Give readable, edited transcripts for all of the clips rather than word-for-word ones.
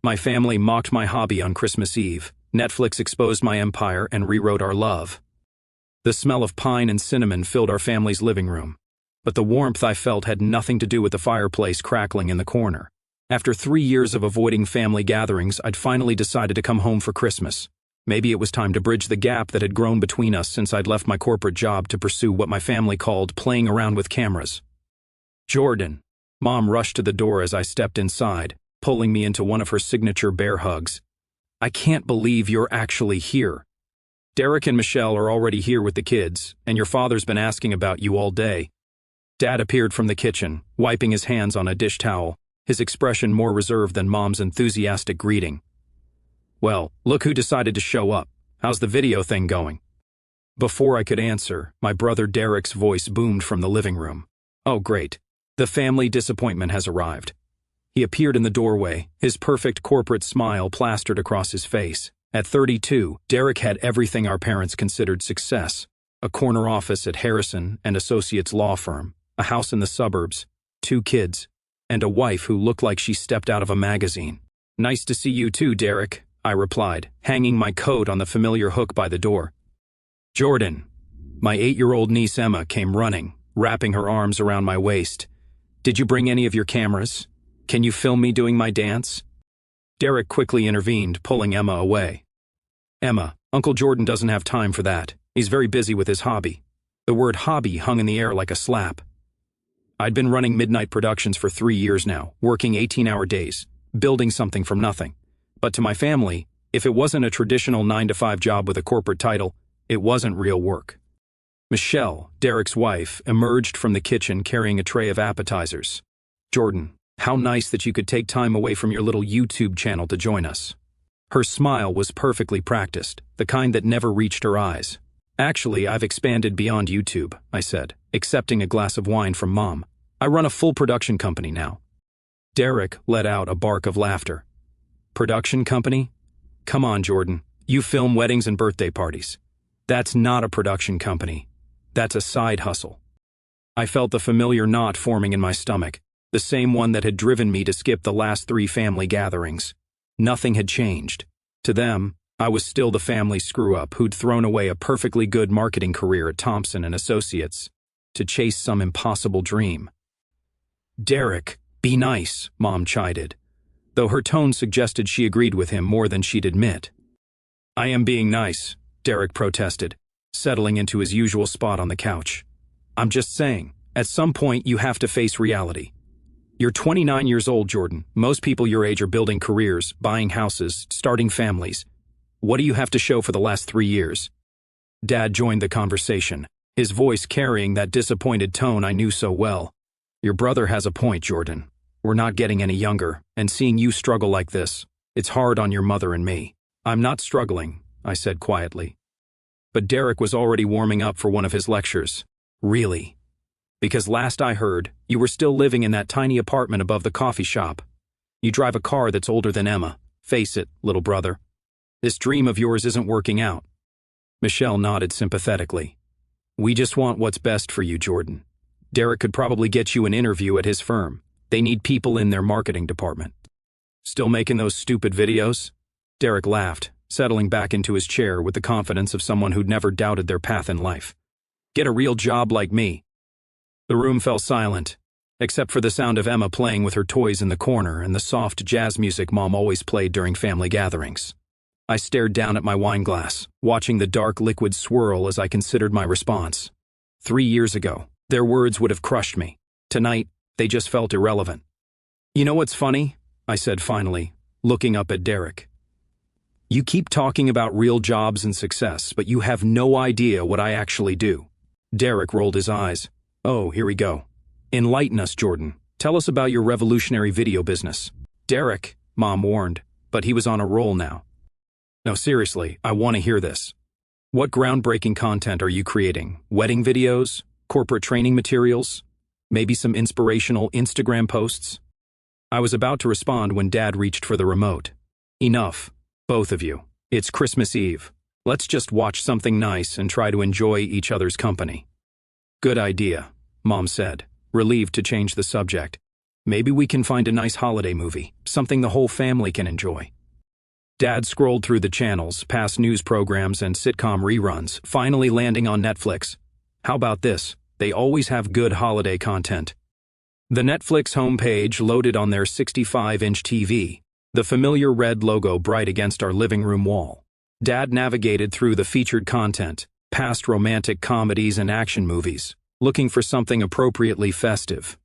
My family mocked my hobby on Christmas Eve. Netflix exposed my empire and rewrote our love. The smell of pine and cinnamon filled our family's living room. But the warmth I felt had nothing to do with the fireplace crackling in the corner. After 3 years of avoiding family gatherings, I'd finally decided to come home for Christmas. Maybe it was time to bridge the gap that had grown between us since I'd left my corporate job to pursue what my family called playing around with cameras. Jordan. Mom rushed to the door as I stepped inside, pulling me into one of her signature bear hugs. I can't believe you're actually here. Derek and Michelle are already here with the kids, and your father's been asking about you all day. Dad appeared from the kitchen, wiping his hands on a dish towel, his expression more reserved than Mom's enthusiastic greeting. Well, look who decided to show up. How's the video thing going? Before I could answer, my brother Derek's voice boomed from the living room. Oh, great. The family disappointment has arrived. He appeared in the doorway, his perfect corporate smile plastered across his face. At 32, Derek had everything our parents considered success. A corner office at Harrison and Associates law firm, a house in the suburbs, 2 kids, and a wife who looked like she stepped out of a magazine. Nice to see you too, Derek, I replied, hanging my coat on the familiar hook by the door. Jordan. My 8-year-old niece Emma came running, wrapping her arms around my waist. Did you bring any of your cameras? Can you film me doing my dance? Derek quickly intervened, pulling Emma away. Emma, Uncle Jordan doesn't have time for that. He's very busy with his hobby. The word hobby hung in the air like a slap. I'd been running midnight productions for 3 years now, working 18-hour days, building something from nothing. But to my family, if it wasn't a traditional 9-to-5 job with a corporate title, it wasn't real work. Michelle, Derek's wife, emerged from the kitchen carrying a tray of appetizers. Jordan, how nice that you could take time away from your little YouTube channel to join us. Her smile was perfectly practiced, the kind that never reached her eyes. Actually, I've expanded beyond YouTube, I said, accepting a glass of wine from Mom. I run a full production company now. Derek let out a bark of laughter. Production company? Come on, Jordan. You film weddings and birthday parties. That's not a production company. That's a side hustle. I felt the familiar knot forming in my stomach, the same one that had driven me to skip the last 3 family gatherings. Nothing had changed. To them, I was still the family screw-up who'd thrown away a perfectly good marketing career at Thompson and Associates to chase some impossible dream. Derek, be nice, Mom chided, though her tone suggested she agreed with him more than she'd admit. I am being nice, Derek protested, settling into his usual spot on the couch. I'm just saying, at some point you have to face reality. You're 29 years old, Jordan. Most people your age are building careers, buying houses, starting families. What do you have to show for the last 3 years? Dad joined the conversation, his voice carrying that disappointed tone I knew so well. Your brother has a point, Jordan. We're not getting any younger, and seeing you struggle like this, it's hard on your mother and me. I'm not struggling, I said quietly. But Derek was already warming up for one of his lectures. Really? Because last I heard, you were still living in that tiny apartment above the coffee shop. You drive a car that's older than Emma. Face it, little brother. This dream of yours isn't working out. Michelle nodded sympathetically. We just want what's best for you, Jordan. Derek could probably get you an interview at his firm. They need people in their marketing department. Still making those stupid videos? Derek laughed, settling back into his chair with the confidence of someone who'd never doubted their path in life. Get a real job like me. The room fell silent, except for the sound of Emma playing with her toys in the corner and the soft jazz music Mom always played during family gatherings. I stared down at my wine glass, watching the dark liquid swirl as I considered my response. 3 years ago, their words would have crushed me. Tonight, they just felt irrelevant. You know what's funny? I said finally, looking up at Derek. You keep talking about real jobs and success, but you have no idea what I actually do. Derek rolled his eyes. Oh, here we go. Enlighten us, Jordan. Tell us about your revolutionary video business. Derek, Mom warned, but he was on a roll now. No, seriously, I want to hear this. What groundbreaking content are you creating? Wedding videos? Corporate training materials? Maybe some inspirational Instagram posts? I was about to respond when Dad reached for the remote. Enough, both of you. It's Christmas Eve. Let's just watch something nice and try to enjoy each other's company. Good idea, Mom said, relieved to change the subject. Maybe we can find a nice holiday movie, something the whole family can enjoy. Dad scrolled through the channels, past news programs and sitcom reruns, finally landing on Netflix. How about this? They always have good holiday content. The Netflix homepage loaded on their 65-inch TV, the familiar red logo bright against our living room wall. Dad navigated through the featured content, past romantic comedies and action movies, looking for something appropriately festive.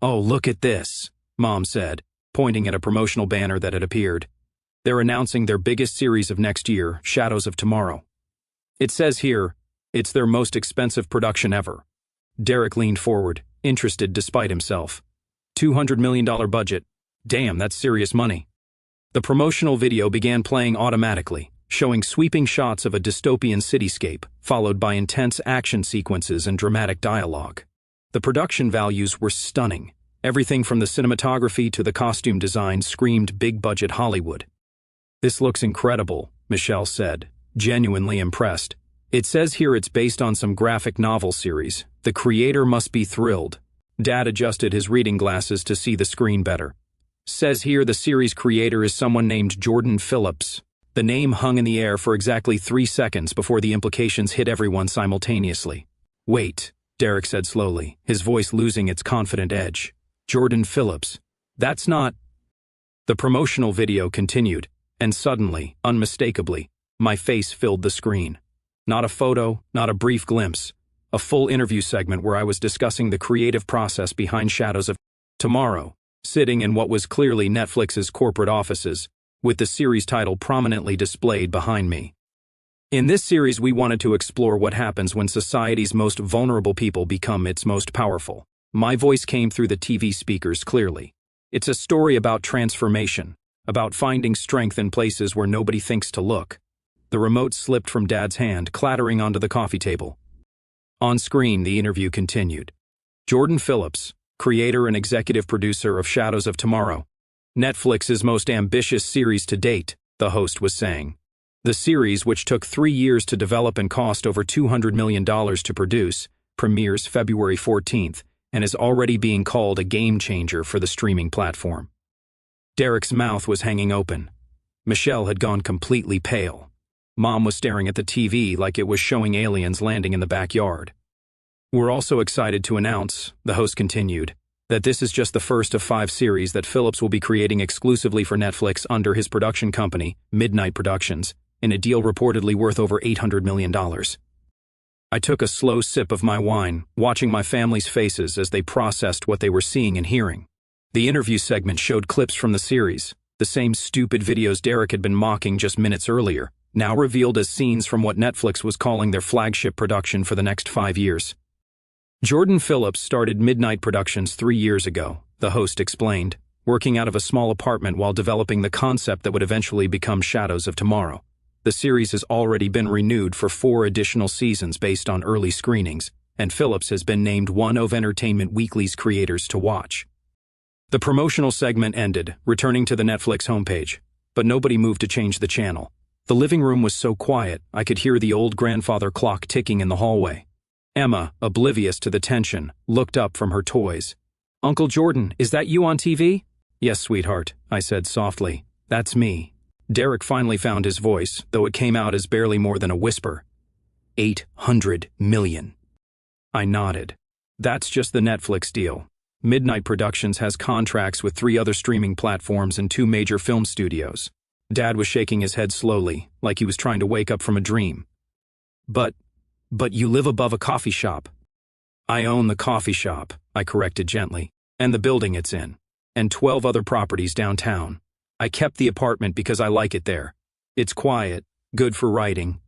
"Oh, look at this," Mom said, pointing at a promotional banner that had appeared. "They're announcing their biggest series of next year, Shadows of Tomorrow. It says here, it's their most expensive production ever." Derek leaned forward, interested despite himself. $200 million budget. Damn, that's serious money. The promotional video began playing automatically, showing sweeping shots of a dystopian cityscape, followed by intense action sequences and dramatic dialogue. The production values were stunning. Everything from the cinematography to the costume design screamed big-budget Hollywood. "This looks incredible," Michelle said, genuinely impressed. "It says here it's based on some graphic novel series. The creator must be thrilled." Dad adjusted his reading glasses to see the screen better. "Says here the series creator is someone named Jordan Phillips." The name hung in the air for exactly 3 seconds before the implications hit everyone simultaneously. "Wait," Derek said slowly, his voice losing its confident edge. "Jordan Phillips. That's not—" The promotional video continued, and suddenly, unmistakably, my face filled the screen. Not a photo, not a brief glimpse. A full interview segment where I was discussing the creative process behind Shadows of Tomorrow, sitting in what was clearly Netflix's corporate offices, with the series title prominently displayed behind me. In this series, we wanted to explore what happens when society's most vulnerable people become its most powerful. My voice came through the TV speakers clearly. It's a story about transformation, about finding strength in places where nobody thinks to look. The remote slipped from Dad's hand, clattering onto the coffee table. On screen, the interview continued. "Jordan Phillips, creator and executive producer of Shadows of Tomorrow, Netflix's most ambitious series to date," the host was saying. The series, which took 3 years to develop and cost over $200 million to produce, premieres February 14th and is already being called a game-changer for the streaming platform. Derek's mouth was hanging open. Michelle had gone completely pale. Mom was staring at the TV like it was showing aliens landing in the backyard. "We're also excited to announce," the host continued, "that this is just the first of 5 series that Phillips will be creating exclusively for Netflix under his production company, Midnight Productions, in a deal reportedly worth over $800 million. I took a slow sip of my wine, watching my family's faces as they processed what they were seeing and hearing. The interview segment showed clips from the series, the same stupid videos Derek had been mocking just minutes earlier, now revealed as scenes from what Netflix was calling their flagship production for the next 5 years. Jordan Phillips started Midnight Productions 3 years ago, the host explained, working out of a small apartment while developing the concept that would eventually become Shadows of Tomorrow. The series has already been renewed for 4 additional seasons based on early screenings, and Phillips has been named one of Entertainment Weekly's creators to watch. The promotional segment ended, returning to the Netflix homepage, but nobody moved to change the channel. The living room was so quiet, I could hear the old grandfather clock ticking in the hallway. Emma, oblivious to the tension, looked up from her toys. "Uncle Jordan, is that you on TV?" "Yes, sweetheart," I said softly. "That's me." Derek finally found his voice, though it came out as barely more than a whisper. $800 million. I nodded. "That's just the Netflix deal. Midnight Productions has contracts with 3 other streaming platforms and 2 major film studios." Dad was shaking his head slowly, like he was trying to wake up from a dream. But you live above a coffee shop." "I own the coffee shop," I corrected gently, "and the building it's in, and 12 other properties downtown. I kept the apartment because I like it there. It's quiet, good for writing."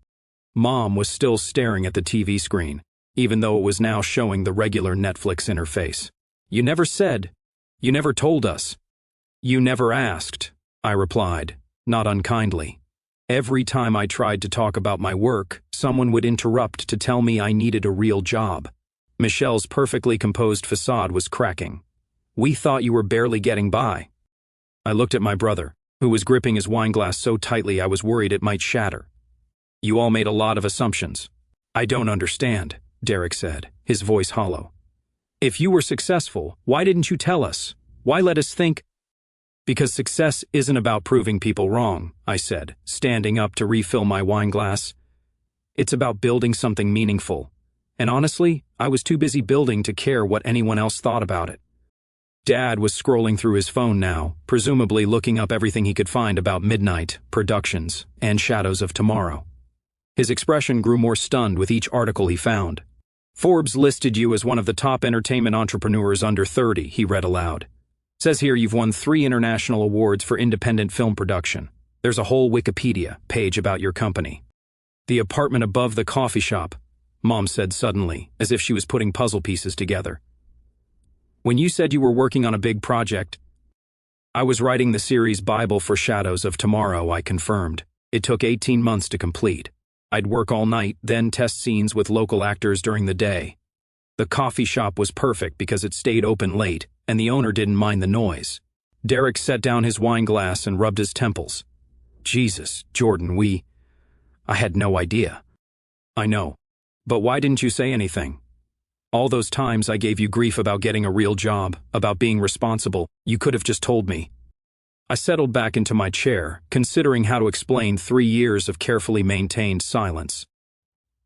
Mom was still staring at the TV screen, even though it was now showing the regular Netflix interface. "You never said. You never told us." "You never asked," I replied, not unkindly. Every time I tried to talk about my work, someone would interrupt to tell me I needed a real job. Michelle's perfectly composed facade was cracking. "We thought you were barely getting by." I looked at my brother, who was gripping his wine glass so tightly I was worried it might shatter. "You all made a lot of assumptions." "I don't understand," Derek said, his voice hollow. "If you were successful, why didn't you tell us?" Why let us think? Because success isn't about proving people wrong, I said, standing up to refill my wine glass. It's about building something meaningful. And honestly, I was too busy building to care what anyone else thought about it. Dad was scrolling through his phone now, presumably looking up everything he could find about Midnight, Productions, and Shadows of Tomorrow. His expression grew more stunned with each article he found. Forbes listed you as one of the top entertainment entrepreneurs under 30, he read aloud. Says here you've won 3 international awards for independent film production. There's a whole Wikipedia page about your company. The apartment above the coffee shop, Mom said suddenly, as if she was putting puzzle pieces together. When you said you were working on a big project, I was writing the series Bible for Shadows of Tomorrow, I confirmed. It took 18 months to complete. I'd work all night, then test scenes with local actors during the day. The coffee shop was perfect because it stayed open late, and the owner didn't mind the noise. Derek set down his wine glass and rubbed his temples. Jesus, Jordan, I had no idea. I know. But why didn't you say anything? All those times I gave you grief about getting a real job, about being responsible, you could have just told me. I settled back into my chair, considering how to explain 3 years of carefully maintained silence.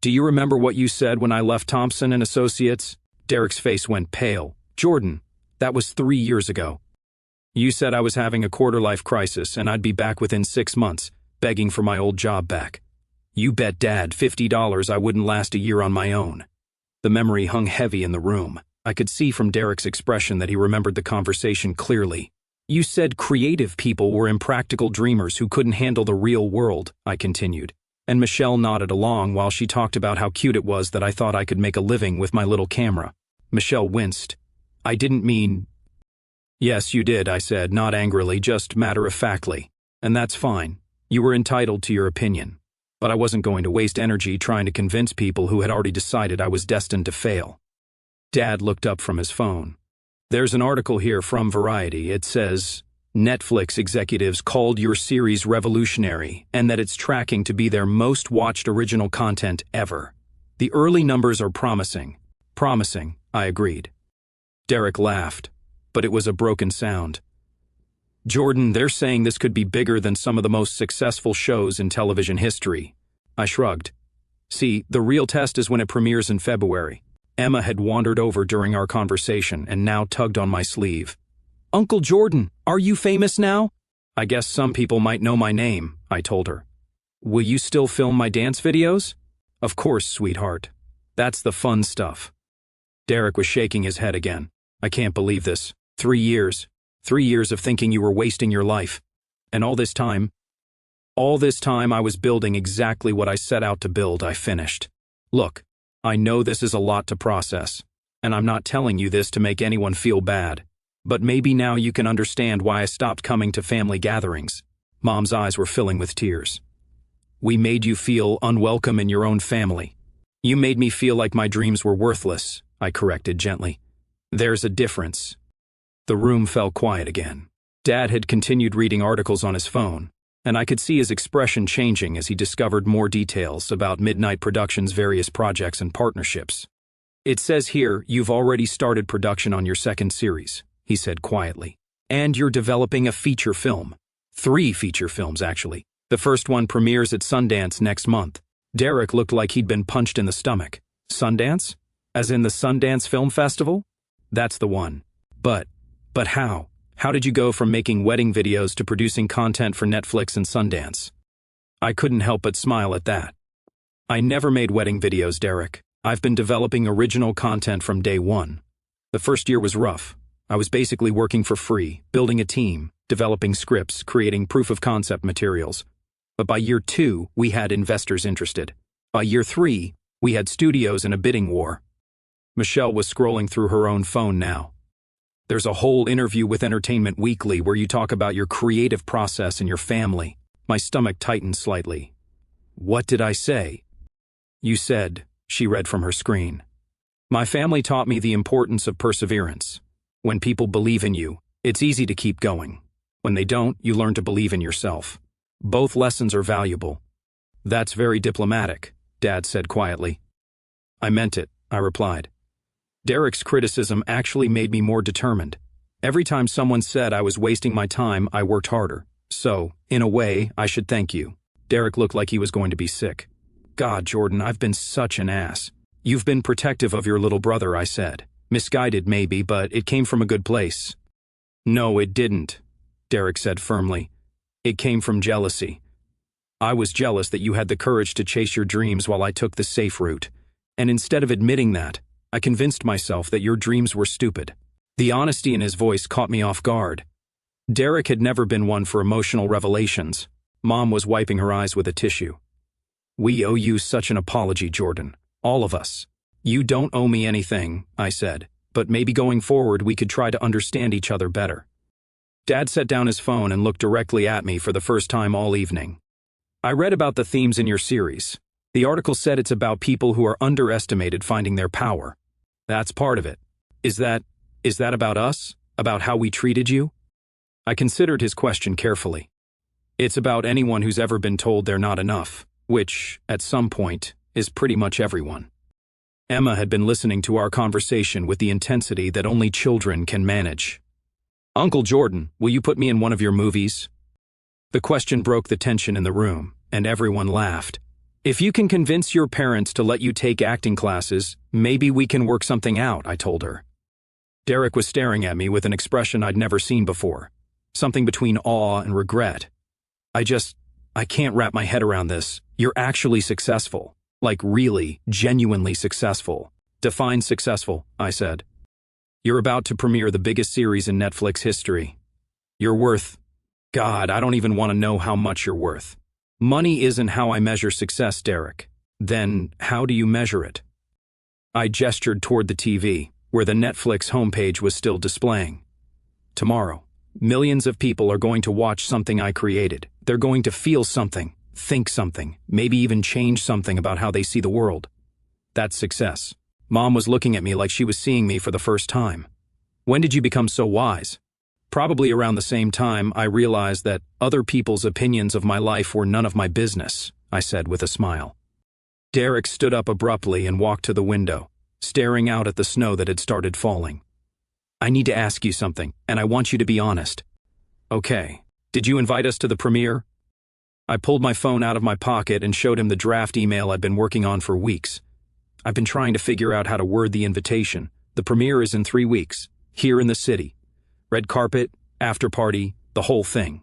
Do you remember what you said when I left Thompson and Associates? Derek's face went pale. Jordan, that was 3 years ago. You said I was having a quarter-life crisis and I'd be back within 6 months, begging for my old job back. You bet Dad $50 I wouldn't last a year on my own. The memory hung heavy in the room. I could see from Derek's expression that he remembered the conversation clearly. You said creative people were impractical dreamers who couldn't handle the real world, I continued. And Michelle nodded along while she talked about how cute it was that I thought I could make a living with my little camera. Michelle winced. I didn't mean... Yes, you did, I said, not angrily, just matter-of-factly. And that's fine. You were entitled to your opinion. But I wasn't going to waste energy trying to convince people who had already decided I was destined to fail. Dad looked up from his phone. There's an article here from Variety. It says, Netflix executives called your series revolutionary and that it's tracking to be their most watched original content ever. The early numbers are promising. Promising, I agreed. Derek laughed, but it was a broken sound. Jordan, they're saying this could be bigger than some of the most successful shows in television history. I shrugged. See, the real test is when it premieres in February. Emma had wandered over during our conversation and now tugged on my sleeve. Uncle Jordan, are you famous now? I guess some people might know my name, I told her. Will you still film my dance videos? Of course, sweetheart. That's the fun stuff. Derek was shaking his head again. I can't believe this. 3 years. 3 years of thinking you were wasting your life. And all this time I was building exactly what I set out to build, I finished. Look, I know this is a lot to process, and I'm not telling you this to make anyone feel bad, but maybe now you can understand why I stopped coming to family gatherings. Mom's eyes were filling with tears. We made you feel unwelcome in your own family. You made me feel like my dreams were worthless, I corrected gently. There's a difference. The room fell quiet again. Dad had continued reading articles on his phone, and I could see his expression changing as he discovered more details about Midnight Productions' various projects and partnerships. It says here you've already started production on your second series, he said quietly. And you're developing a feature film. 3 feature films, actually. The first one premieres at Sundance next month. Derek looked like he'd been punched in the stomach. Sundance? As in the Sundance Film Festival? That's the one. But how? How did you go from making wedding videos to producing content for Netflix and Sundance? I couldn't help but smile at that. I never made wedding videos, Derek. I've been developing original content from day one. The first year was rough. I was basically working for free, building a team, developing scripts, creating proof-of-concept materials. But by year 2, we had investors interested. By year 3, we had studios in a bidding war. Michelle was scrolling through her own phone now. There's a whole interview with Entertainment Weekly where you talk about your creative process and your family. My stomach tightened slightly. What did I say? You said, she read from her screen. My family taught me the importance of perseverance. When people believe in you, it's easy to keep going. When they don't, you learn to believe in yourself. Both lessons are valuable. That's very diplomatic, Dad said quietly. I meant it, I replied. Derek's criticism actually made me more determined. Every time someone said I was wasting my time, I worked harder. So, in a way, I should thank you. Derek looked like he was going to be sick. God, Jordan, I've been such an ass. You've been protective of your little brother, I said. Misguided maybe, but it came from a good place. No, it didn't, Derek said firmly. It came from jealousy. I was jealous that you had the courage to chase your dreams while I took the safe route. And instead of admitting that, I convinced myself that your dreams were stupid. The honesty in his voice caught me off guard. Derek had never been one for emotional revelations. Mom was wiping her eyes with a tissue. We owe you such an apology, Jordan. All of us. You don't owe me anything, I said, but maybe going forward we could try to understand each other better. Dad set down his phone and looked directly at me for the first time all evening. I read about the themes in your series. The article said it's about people who are underestimated finding their power. That's part of it. Is that about us? About how we treated you? I considered his question carefully. It's about anyone who's ever been told they're not enough, which, at some point, is pretty much everyone. Emma had been listening to our conversation with the intensity that only children can manage. Uncle Jordan, will you put me in one of your movies? The question broke the tension in the room, and everyone laughed. If you can convince your parents to let you take acting classes, maybe we can work something out, I told her. Derek was staring at me with an expression I'd never seen before. Something between awe and regret. I can't wrap my head around this. You're actually successful. Like really, genuinely successful. Define successful, I said. You're about to premiere the biggest series in Netflix history. You're worth... God, I don't even want to know how much you're worth. Money isn't how I measure success, Derek. Then, how do you measure it? I gestured toward the TV, where the Netflix homepage was still displaying. Tomorrow, millions of people are going to watch something I created. They're going to feel something, think something, maybe even change something about how they see the world. That's success. Mom was looking at me like she was seeing me for the first time. When did you become so wise? Probably around the same time I realized that other people's opinions of my life were none of my business, I said with a smile. Derek stood up abruptly and walked to the window, staring out at the snow that had started falling. I need to ask you something, and I want you to be honest. Okay. Did you invite us to the premiere? I pulled my phone out of my pocket and showed him the draft email I'd been working on for weeks. I've been trying to figure out how to word the invitation. The premiere is in 3 weeks, here in the city. Red carpet, after party, the whole thing.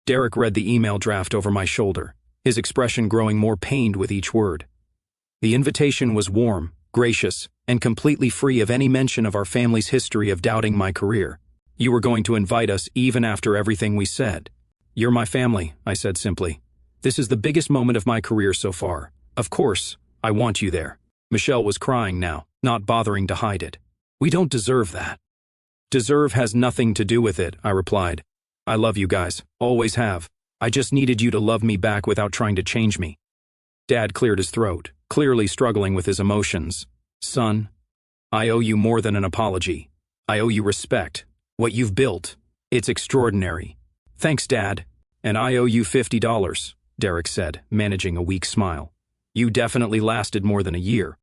Derek read the email draft over my shoulder, his expression growing more pained with each word. The invitation was warm, gracious, and completely free of any mention of our family's history of doubting my career. You were going to invite us even after everything we said. You're my family, I said simply. This is the biggest moment of my career so far. Of course, I want you there. Michelle was crying now, not bothering to hide it. We don't deserve that. Deserve has nothing to do with it, I replied. I love you guys, always have. I just needed you to love me back without trying to change me. Dad cleared his throat, clearly struggling with his emotions. Son, I owe you more than an apology. I owe you respect. What you've built, it's extraordinary. Thanks, Dad. And I owe you $50, Derek said, managing a weak smile. You definitely lasted more than a year.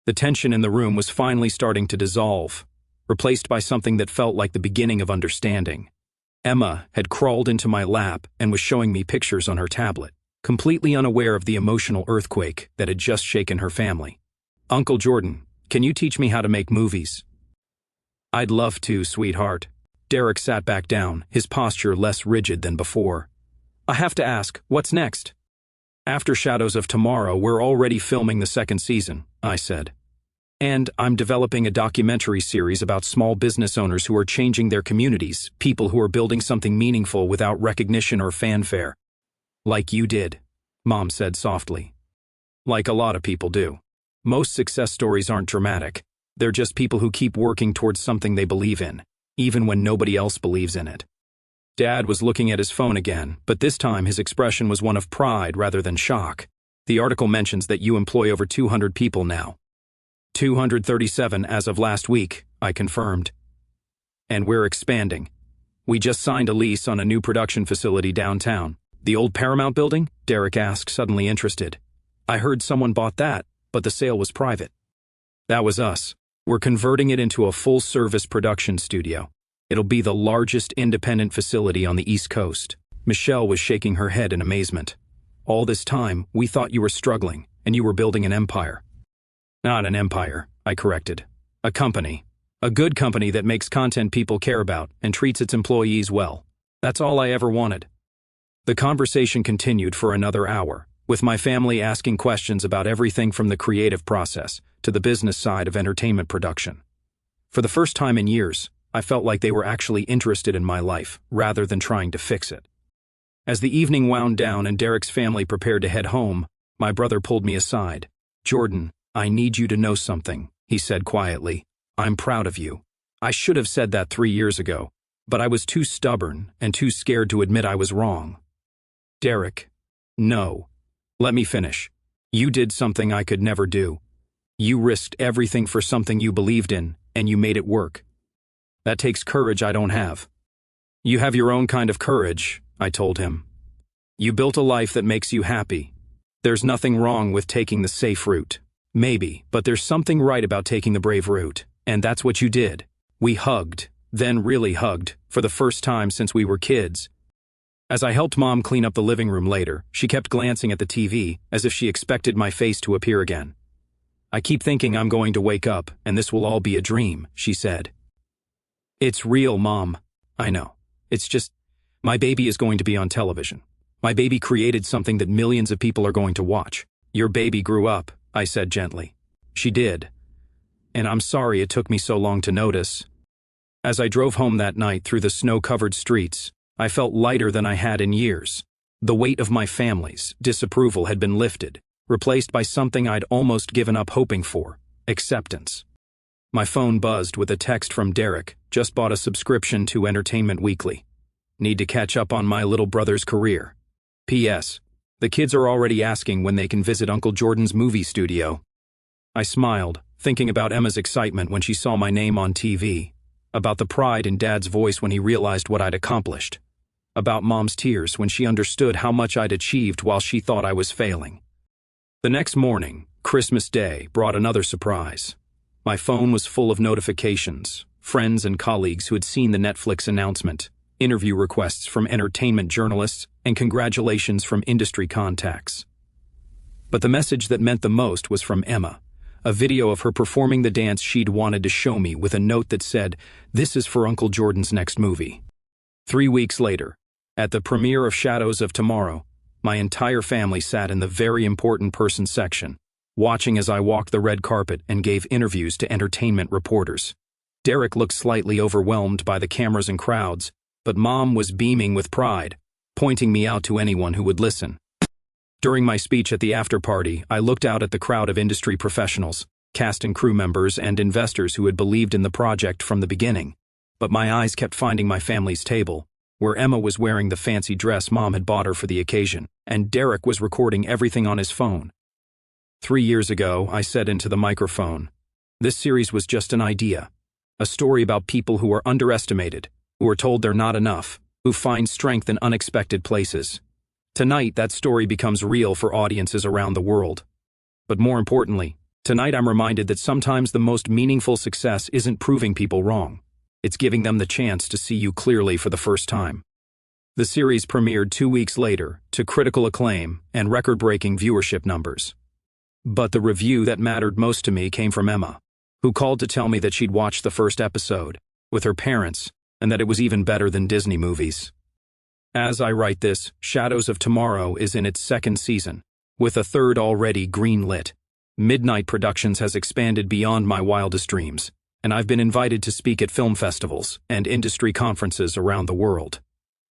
The tension in the room was finally starting to dissolve, replaced by something that felt like the beginning of understanding. Emma had crawled into my lap and was showing me pictures on her tablet, completely unaware of the emotional earthquake that had just shaken her family. Uncle Jordan, can you teach me how to make movies? I'd love to, sweetheart. Derek sat back down, his posture less rigid than before. I have to ask, what's next? After Shadows of Tomorrow, we're already filming the 2nd season, I said. And I'm developing a documentary series about small business owners who are changing their communities, people who are building something meaningful without recognition or fanfare. Like you did, Mom said softly. Like a lot of people do. Most success stories aren't dramatic. They're just people who keep working towards something they believe in, even when nobody else believes in it. Dad was looking at his phone again, but this time his expression was one of pride rather than shock. The article mentions that you employ over 200 people now. 237 as of last week, I confirmed. And we're expanding. We just signed a lease on a new production facility downtown. The old Paramount building? Derek asked, suddenly interested. I heard someone bought that, but the sale was private. That was us. We're converting it into a full-service production studio. It'll be the largest independent facility on the East Coast. Michelle was shaking her head in amazement. All this time, we thought you were struggling, and you were building an empire. Not an empire, I corrected. A company. A good company that makes content people care about and treats its employees well. That's all I ever wanted. The conversation continued for another hour, with my family asking questions about everything from the creative process to the business side of entertainment production. For the first time in years, I felt like they were actually interested in my life, rather than trying to fix it. As the evening wound down and Derek's family prepared to head home, my brother pulled me aside. "Jordan, I need you to know something," he said quietly. "I'm proud of you. I should have said that 3 years ago, but I was too stubborn and too scared to admit I was wrong." "Derek, no. Let me finish. You did something I could never do. You risked everything for something you believed in, and you made it work. That takes courage I don't have." "You have your own kind of courage," I told him. "You built a life that makes you happy. There's nothing wrong with taking the safe route. Maybe, but there's something right about taking the brave route, and that's what you did." We hugged, then really hugged, for the first time since we were kids. As I helped Mom clean up the living room later, she kept glancing at the TV, as if she expected my face to appear again. "I keep thinking I'm going to wake up, and this will all be a dream," she said. "It's real, Mom. I know. It's just, my baby is going to be on television. My baby created something that millions of people are going to watch." "Your baby grew up," I said gently. "She did. And I'm sorry it took me so long to notice." As I drove home that night through the snow-covered streets, I felt lighter than I had in years. The weight of my family's disapproval had been lifted, replaced by something I'd almost given up hoping for: acceptance. My phone buzzed with a text from Derek. "Just bought a subscription to Entertainment Weekly. Need to catch up on my little brother's career. P.S. The kids are already asking when they can visit Uncle Jordan's movie studio." I smiled, thinking about Emma's excitement when she saw my name on TV, about the pride in Dad's voice when he realized what I'd accomplished, about Mom's tears when she understood how much I'd achieved while she thought I was failing. The next morning, Christmas Day, brought another surprise. My phone was full of notifications, friends and colleagues who had seen the Netflix announcement, interview requests from entertainment journalists, and congratulations from industry contacts. But the message that meant the most was from Emma, a video of her performing the dance she'd wanted to show me with a note that said, "This is for Uncle Jordan's next movie." 3 weeks later, at the premiere of Shadows of Tomorrow, my entire family sat in the very important person section, watching as I walked the red carpet and gave interviews to entertainment reporters. Derek looked slightly overwhelmed by the cameras and crowds, but Mom was beaming with pride, pointing me out to anyone who would listen. During my speech at the after-party, I looked out at the crowd of industry professionals, cast and crew members, and investors who had believed in the project from the beginning. But my eyes kept finding my family's table, where Emma was wearing the fancy dress Mom had bought her for the occasion, and Derek was recording everything on his phone. 3 years ago, I said into the microphone, "This series was just an idea, a story about people who are underestimated, who are told they're not enough, who find strength in unexpected places." Tonight, that story becomes real for audiences around the world. But more importantly, tonight I'm reminded that sometimes the most meaningful success isn't proving people wrong. It's giving them the chance to see you clearly for the first time. The series premiered 2 weeks later, to critical acclaim and record-breaking viewership numbers. But the review that mattered most to me came from Emma, who called to tell me that she'd watched the first episode with her parents and that it was even better than Disney movies. As I write this, Shadows of Tomorrow is in its 2nd season, with a 3rd already green-lit. Midnight Productions has expanded beyond my wildest dreams, and I've been invited to speak at film festivals and industry conferences around the world.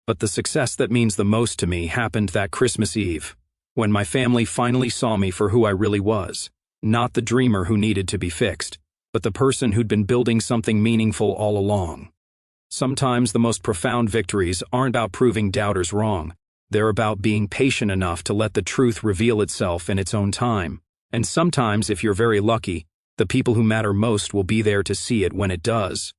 But the success that means the most to me happened that Christmas Eve, when my family finally saw me for who I really was, not the dreamer who needed to be fixed, but the person who'd been building something meaningful all along. Sometimes the most profound victories aren't about proving doubters wrong. They're about being patient enough to let the truth reveal itself in its own time. And sometimes, if you're very lucky, the people who matter most will be there to see it when it does.